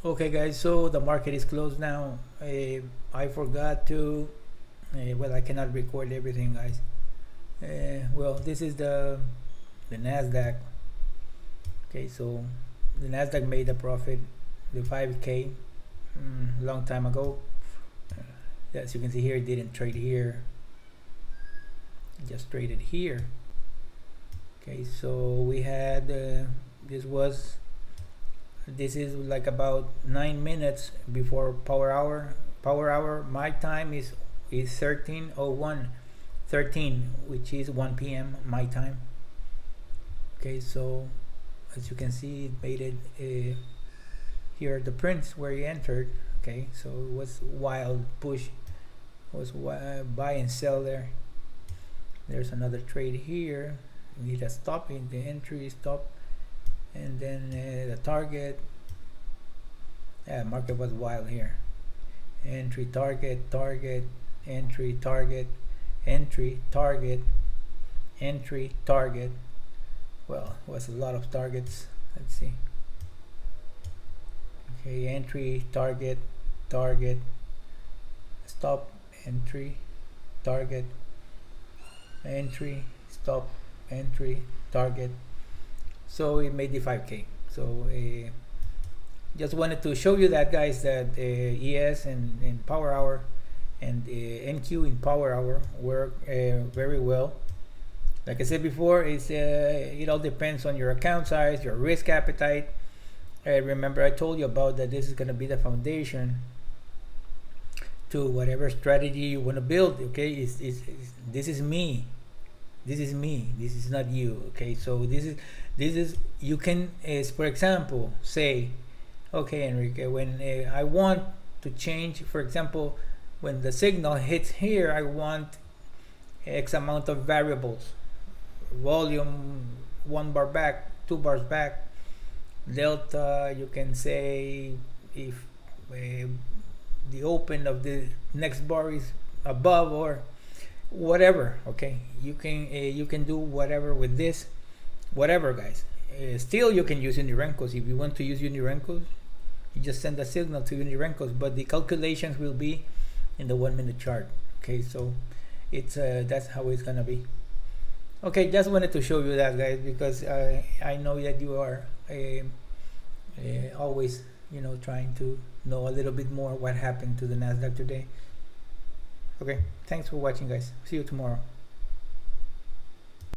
Okay guys, so the market is closed now. I forgot to well, I cannot record everything, guys. Well, this is the Nasdaq. Okay, so the Nasdaq made a profit, the 5k, long time ago. As you can see here, it didn't trade here, it just traded here. Okay, so we had this is like about 9 minutes before power hour. Power hour my time is 13:01, 13, which is 1 p.m. my time. Okay, so as you can see, it made it here are the prints where he entered. Okay, so it was wild push, was buy and sell there. There's another trade here. We need a stop in the entry, stop, and then the target. Yeah, market was wild here. Entry, target, target, entry, target, entry, target, entry, target. Well, it was a lot of targets. Let's see. Okay, entry, target, target, stop, entry, target, entry, stop, entry, target. So it made the 5k. So just wanted to show you that, guys, that ES and power hour and NQ in power hour work very well. Like I said before, it all depends on your account size, your risk appetite. Remember, I told you about that this is going to be the foundation to whatever strategy you want to build. Okay, this is me. This is me. This is not you. Okay, so this is you can, for example, say, okay, Enrique, when I want to change, for example, when the signal hits here, I want X amount of variables, volume, 1 bar back, 2 bars back, delta. You can say if the open of the next bar is above or whatever. Okay, you can do whatever with this, whatever, guys. Still, you can use Unirencos. If you want to use Unirencos, you just send a signal to Unirencos, but the calculations will be in the 1 minute chart. Okay, so it's that's how it's gonna be. Okay, just wanted to show you that, guys, because I know that you are always, trying to know a little bit more what happened to the Nasdaq today. Okay, thanks for watching, guys. See you tomorrow.